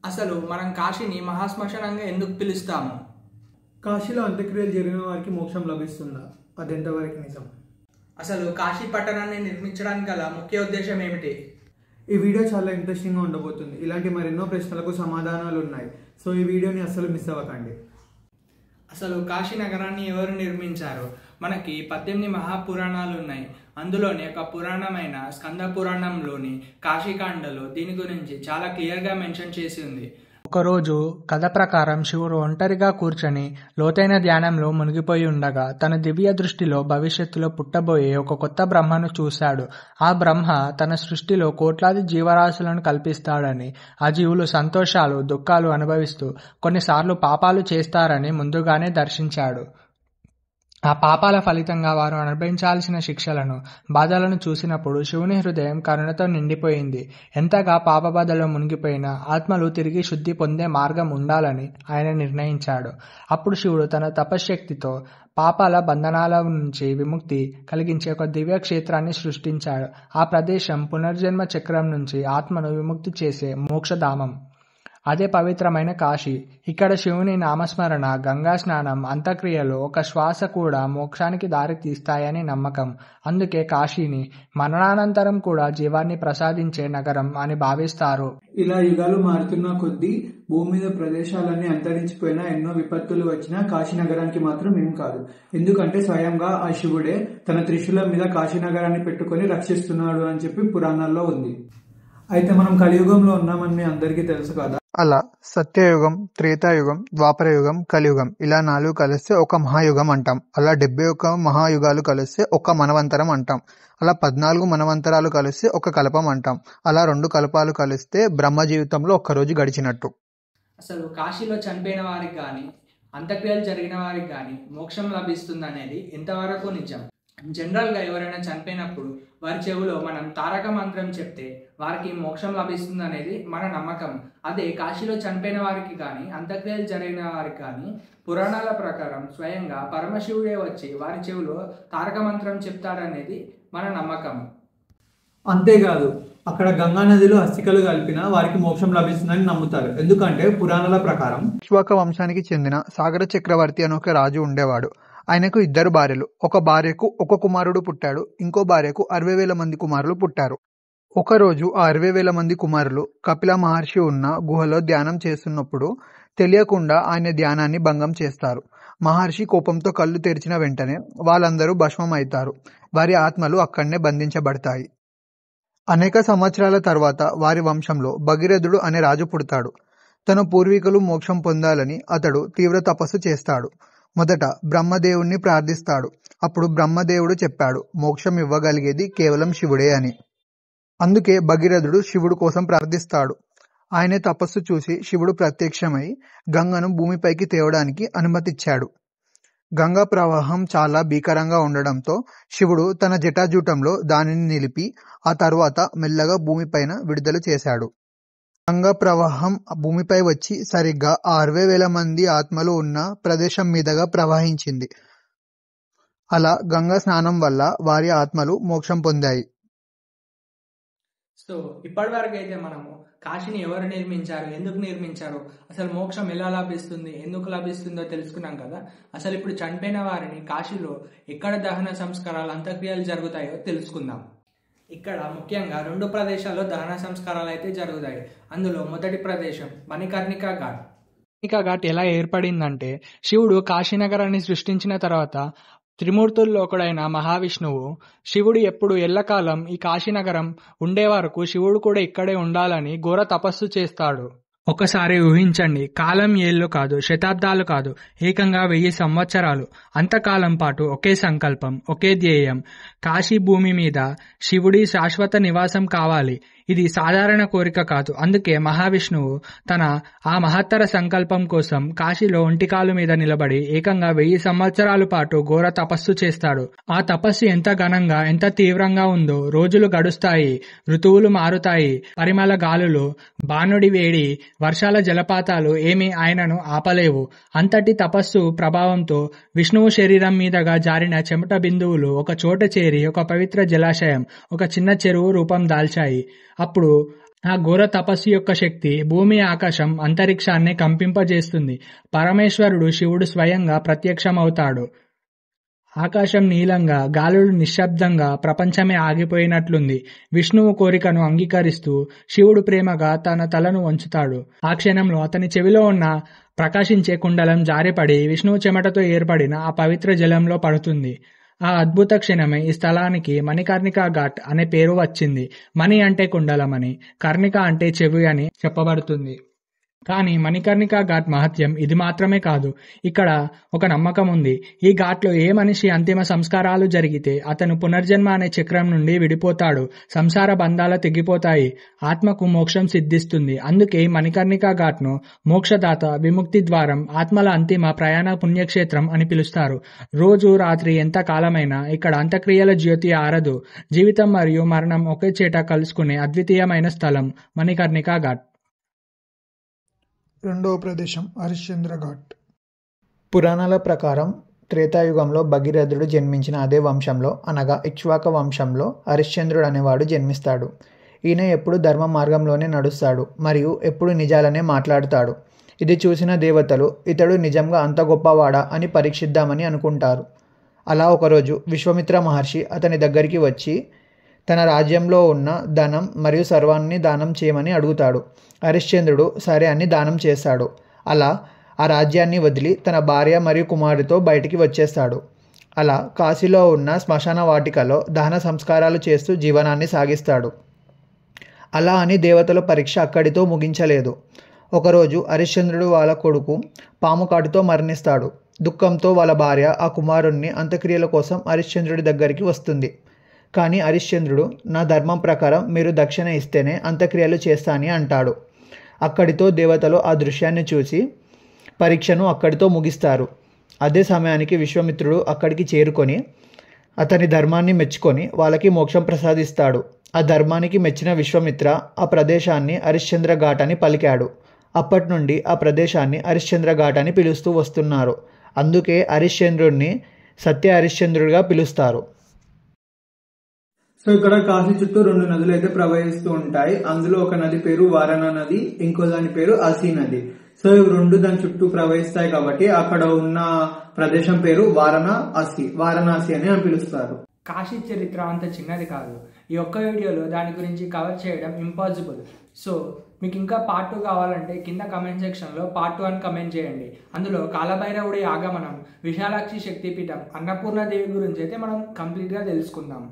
అసలు మనం కాశీని మహాశ్మశానంగా ఎందుకు పిలుస్తాము? కాశీలో అంత్యక్రియలు జరిగిన వారికి మోక్షం లభిస్తుందా? అది ఎంతవరకు నిజం? అసలు కాశీ పట్టణాన్ని నిర్మించడానికి గల ముఖ్య ఉద్దేశం ఏమిటి? ఈ వీడియో చాలా ఇంట్రెస్టింగ్గా ఉండబోతుంది. ఇలాంటి మరెన్నో ప్రశ్నలకు సమాధానాలు ఉన్నాయి. సో ఈ వీడియోని అస్సలు మిస్ అవ్వకండి. అసలు కాశీ నగరాన్ని ఎవరు నిర్మించారు? మనకి 18 మహాపురాణాలు ఉన్నాయి. అందులోని ఒక పురాణమైన స్కంద పురాణంలోని కాశీకాండలో దీని గురించి చాలా క్లియర్గా మెన్షన్ చేసి ఉంది. ఒకరోజు కథ ప్రకారం శివుడు ఒంటరిగా కూర్చొని లోతైన ధ్యానంలో మునిగిపోయి ఉండగా తన దివ్య దృష్టిలో భవిష్యత్తులో పుట్టబోయే ఒక కొత్త బ్రహ్మను చూశాడు. ఆ బ్రహ్మ తన సృష్టిలో కోట్లాది జీవరాశులను కల్పిస్తాడని, ఆ జీవులు సంతోషాలు దుఃఖాలు అనుభవిస్తూ కొన్నిసార్లు పాపాలు చేస్తారని ముందుగానే దర్శించాడు. ఆ పాపాల ఫలితంగా వారు అనుభవించాల్సిన శిక్షలను బాధలను చూసినప్పుడు శివుని హృదయం కరుణతో నిండిపోయింది. ఎంతగా పాపబాధలో మునిగిపోయిన ఆత్మలు తిరిగి శుద్ధి పొందే మార్గం ఉండాలని ఆయన నిర్ణయించాడు. అప్పుడు శివుడు తన తపశ్శక్తితో పాపాల బంధనాల నుంచి విముక్తి కలిగించే ఒక దివ్య క్షేత్రాన్ని సృష్టించాడు. ఆ ప్రదేశం పునర్జన్మ చక్రం నుంచి ఆత్మను విముక్తి చేసే మోక్షధామం. అదే పవిత్రమైన కాశీ. ఇక్కడ శివుని నామస్మరణ, గంగా స్నానం, అంత్యక్రియలు, ఒక శ్వాస కూడా మోక్షానికి దారి తీస్తాయని నమ్మకం. అందుకే కాశీని మరణానంతరం కూడా జీవాన్ని ప్రసాదించే నగరం అని భావిస్తారు. ఇలా యుగాలు మారుతున్న కొద్దీ భూమి మీద ప్రదేశాలన్నీ అంతరించిపోయినా, ఎన్నో విపత్తులు వచ్చినా కాశీ నగరానికి మాత్రం ఏం కాదు. ఎందుకంటే స్వయంగా ఆ శివుడే తన త్రిశూలం మీద కాశీ నగరాన్ని పెట్టుకొని రక్షిస్తున్నాడు అని చెప్పి పురాణాల్లో ఉంది. అయితే మనం కలియుగంలో ఉన్నామని మీ అందరికీ తెలుసు కదా. అలా సత్యయుగం, త్రేతాయుగం, ద్వాపరయుగం, కలియుగం ఇలా 4 కలిస్తే ఒక మహాయుగం అంటాం. అలా 71 మహాయుగాలు కలిస్తే ఒక మనవంతరం అంటాం. అలా 14 మనవంతరాలు కలిస్తే ఒక కల్పం అంటాం. అలా 2 కల్పాలు కలిస్తే బ్రహ్మ జీవితంలో ఒక్కరోజు గడిచినట్టు. అసలు కాశీలో చనిపోయిన వారికి కానీ, అంత్యక్రియలు జరిగిన వారికి కానీ మోక్షం లభిస్తుంది అనేది ఎంతవరకు నిజం? జనరల్గా ఎవరైనా చనిపోయినప్పుడు వారి చెవిలో మనం తారక మంత్రం చెప్తే వారికి మోక్షం లభిస్తుంది అనేది మన నమ్మకం. అదే కాశీలో చనిపోయిన వారికి కానీ, అంత్యక్రియలు జరిగిన వారికి కానీ పురాణాల ప్రకారం స్వయంగా పరమశివుడే వచ్చి వారి చెవిలో తారక మంత్రం చెప్తాడనేది మన నమ్మకం. అంతేకాదు, అక్కడ గంగా నదిలో అస్థికలు కలిపిన వారికి మోక్షం లభిస్తుందని నమ్ముతారు. ఎందుకంటే పురాణాల ప్రకారం ఇక్ష్వాకు వంశానికి చెందిన సాగర చక్రవర్తి అని ఒక రాజు ఉండేవాడు. ఆయనకు 2 భార్యలు. ఒక భార్యకు ఒక కుమారుడు పుట్టాడు. ఇంకో భార్యకు 60,000 మంది కుమారులు పుట్టారు. ఒకరోజు ఆ 60,000 మంది కుమారులు కపిల మహర్షి ఉన్న గుహలో ధ్యానం చేస్తున్నప్పుడు తెలియకుండా ఆయన ధ్యానాన్ని భంగం చేస్తారు. మహర్షి కోపంతో కళ్ళు తెరిచిన వెంటనే వాళ్ళందరూ భస్మం అవుతారు. వారి ఆత్మలు అక్కడనే బంధించబడతాయి. అనేక సంవత్సరాల తర్వాత వారి వంశంలో భగీరథుడు అనే రాజు పుడతాడు. తన పూర్వీకులు మోక్షం పొందాలని అతడు తీవ్ర తపస్సు చేస్తాడు. మొదట బ్రహ్మదేవుణ్ణి ప్రార్థిస్తాడు. అప్పుడు బ్రహ్మదేవుడు చెప్పాడు, మోక్షం ఇవ్వగలిగేది కేవలం శివుడే అని. అందుకే భగీరథుడు శివుడు కోసం ప్రార్థిస్తాడు. ఆయన తపస్సు చూసి శివుడు ప్రత్యక్షమై గంగను భూమిపైకి తేవడానికి అనుమతిచ్చాడు. గంగా ప్రవాహం చాలా భీకరంగా ఉండడంతో శివుడు తన జటాజూటంలో దానిని నిలిపి ఆ తర్వాత మెల్లగా భూమిపైన విడుదల చేశాడు. గంగా ప్రవాహం భూమిపై వచ్చి సరిగ్గా 60,000 మంది ఆత్మలు ఉన్న ప్రదేశం మీదుగా ప్రవహించింది. అలా గంగా స్నానం వల్ల వారి ఆత్మలు మోక్షం పొందాయి. సో ఇప్పటి వరకు అయితే మనము కాశీని ఎవరు నిర్మించారు, ఎందుకు నిర్మించారు, అసలు మోక్షం ఎలా లభిస్తుంది, ఎందుకు లభిస్తుందో తెలుసుకున్నాం కదా. అసలు ఇప్పుడు చనిపోయిన వారిని కాశీలో ఎక్కడ దహన సంస్కారాలు, అంత్యక్రియలు జరుగుతాయో తెలుసుకుందాం. ఇక్కడ ముఖ్యంగా 2 ప్రదేశాల్లో దహన సంస్కారాలు అయితే జరుగుతాయి. అందులో మొదటి ప్రదేశం మణికర్ణికా ఘాట్. మణికర్ణికా ఘాట్ ఎలా ఏర్పడిందంటే, శివుడు కాశీనగరాన్ని సృష్టించిన తర్వాత త్రిమూర్తుల్లో ఒకడైన మహావిష్ణువు శివుడు ఎప్పుడు ఎల్లకాలం ఈ కాశీనగరం ఉండే వరకు శివుడు కూడా ఇక్కడే ఉండాలని ఘోర తపస్సు చేస్తాడు. ఒకసారి ఊహించండి, కాలం ఏళ్ళు కాదు, శతాబ్దాలు కాదు, ఏకంగా 1000 సంవత్సరాలు అంతకాలం పాటు ఒకే సంకల్పం, ఒకే ధ్యేయం, కాశీ భూమి మీద శివుడి శాశ్వత నివాసం కావాలి. ఇది సాధారణ కోరిక కాదు. అందుకే మహావిష్ణువు తన ఆ మహత్తర సంకల్పం కోసం కాశీలో ఒంటికాలు మీద నిలబడి ఏకంగా 1000 సంవత్సరాల పాటు ఘోర తపస్సు చేస్తాడు. ఆ తపస్సు ఎంత ఘనంగా, ఎంత తీవ్రంగా ఉందో రోజులు గడుస్తాయి, ఋతువులు మారుతాయి, పరిమళ గాలులు, బాణుడి వేడి, వర్షాల జలపాతాలు ఏమీ ఆయనను ఆపలేవు. అంతటి తపస్సు ప్రభావంతో విష్ణువు శరీరం మీదగా జారిన చెమట బిందువులు ఒక చోట చేరి ఒక పవిత్ర జలాశయం, ఒక చిన్న చెరువు రూపం దాల్చాయి. అప్పుడు ఆ ఘోర తపస్సు యొక్క శక్తి భూమి ఆకాశం అంతరిక్షాన్ని కంపింపజేస్తుంది. పరమేశ్వరుడు శివుడు స్వయంగా ప్రత్యక్షమవుతాడు. ఆకాశం నీలంగా, గాలులు నిశ్శబ్దంగా, ప్రపంచమే ఆగిపోయినట్లుంది. విష్ణువు కోరికను అంగీకరిస్తూ శివుడు ప్రేమగా తన తలను వంచుతాడు. ఆ క్షణంలో అతని చెవిలో ఉన్న ప్రకాశించే కుండలం జారిపడి విష్ణువు చెమటతో ఏర్పడిన ఆ పవిత్ర జలంలో పడుతుంది. ఆ అద్భుత క్షణమే ఈ స్థలానికి మణికర్ణికా ఘాట్ అనే పేరు వచ్చింది. మణి అంటే కుండలమని, కర్ణిక అంటే చెవి అని చెప్పబడుతుంది. కానీ మణికర్ణికా ఘాట్ మహత్యం ఇది మాత్రమే కాదు. ఇక్కడ ఒక నమ్మకం ఉంది. ఈ ఘాట్లో ఏ మనిషి అంతిమ సంస్కారాలు జరిగితే అతను పునర్జన్మ అనే చక్రం నుండి విడిపోతాడు. సంసార బంధాలు తెగిపోతాయి. ఆత్మకు మోక్షం సిద్ధిస్తుంది. అందుకే మణికర్ణికా ఘాట్ను మోక్షదాత, విముక్తి ద్వారం, ఆత్మల అంతిమ ప్రయాణ పుణ్యక్షేత్రం అని పిలుస్తారు. రోజు రాత్రి ఎంత కాలమైనా ఇక్కడ అంత్యక్రియల జ్యోతి ఆరదు. జీవితం మరియు మరణం ఒకే చేట కలుసుకునే అద్వితీయమైన స్థలం మణికర్ణికా ఘాట్. రెండవ ప్రదేశం హరిశ్చంద్ర ఘాట్. పురాణాల ప్రకారం త్రేతాయుగంలో భగీరథుడు జన్మించిన అదే వంశంలో అనగా ఇక్ష్వాక వంశంలో హరిశ్చంద్రుడు అనేవాడు జన్మిస్తాడు. ఈయన ఎప్పుడు ధర్మ మార్గంలోనే నడుస్తాడు మరియు ఎప్పుడు నిజాలనే మాట్లాడుతాడు. ఇది చూసిన దేవతలు ఇతడు నిజంగా అంత గొప్పవాడా అని పరీక్షిద్దామని అనుకుంటారు. అలా ఒకరోజు విశ్వామిత్ర మహర్షి అతని దగ్గరికి వచ్చి తన రాజ్యంలో ఉన్న ధనం మరియు సర్వాన్ని దానం చేయమని అడుగుతాడు. హరిశ్చంద్రుడు సరే అని దానం చేస్తాడు. అలా ఆ రాజ్యాన్ని వదిలి తన భార్య మరియు కుమారుడితో బయటికి వచ్చేస్తాడు. అలా కాశీలో ఉన్న శ్మశాన వాటికలో దహన సంస్కారాలు చేస్తూ జీవనాన్ని సాగిస్తాడు. అలా అని దేవతల పరీక్ష అక్కడితో ముగించలేదు. ఒకరోజు హరిశ్చంద్రుడు వాళ్ళ కొడుకు పాము కాటుతో మరణిస్తాడు. దుఃఖంతో వాళ్ళ భార్య ఆ కుమారుణ్ణి అంత్యక్రియల కోసం హరిశ్చంద్రుడి దగ్గరికి వస్తుంది. కానీ హరిశ్చంద్రుడు నా ధర్మం ప్రకారం మీరు దక్షిణ ఇస్తేనే అంత్యక్రియలు చేస్తానని అంటాడు. అక్కడితో దేవతలు ఆ దృశ్యాన్ని చూసి పరీక్షను అక్కడితో ముగిస్తారు. అదే సమయానికి విశ్వామిత్రుడు అక్కడికి చేరుకొని అతని ధర్మాన్ని మెచ్చుకొని వాళ్ళకి మోక్షం ప్రసాదిస్తాడు. ఆ ధర్మానికి మెచ్చిన విశ్వామిత్ర ఆ ప్రదేశాన్ని హరిశ్చంద్ర ఘాట్ అని పలికాడు. అప్పటి నుండి ఆ ప్రదేశాన్ని హరిశ్చంద్ర ఘాట్ అని పిలుస్తూ వస్తున్నారు. అందుకే హరిశ్చంద్రుడిని సత్య హరిశ్చంద్రుడిగా పిలుస్తారు. సో ఇక్కడ కాశీ చుట్టూ 2 నదులు అయితే ప్రవహిస్తూ ఉంటాయి. అందులో ఒక నది పేరు వారణా నది, ఇంకో దాని పేరు అసి నది. సో ఇవి 2 దాని చుట్టూ ప్రవహిస్తాయి కాబట్టి అక్కడ ఉన్న ప్రదేశం పేరు వారణాసి అని పిలుస్తారు. కాశీ చరిత్ర అంత చిన్నది కాదు. ఈ ఒక్క వీడియోలో దాని గురించి కవర్ చేయడం ఇంపాసిబుల్. సో మీకు ఇంకా పార్ట్ 2 కావాలంటే కింద కమెంట్ సెక్షన్లో పార్ట్ 2 అని కమెంట్ చేయండి. అందులో కాలభైరవుడి ఆగమనం, విశాలాక్షి శక్తిపీఠం, అన్నపూర్ణాదేవి గురించి అయితే మనం కంప్లీట్గా తెలుసుకుందాం.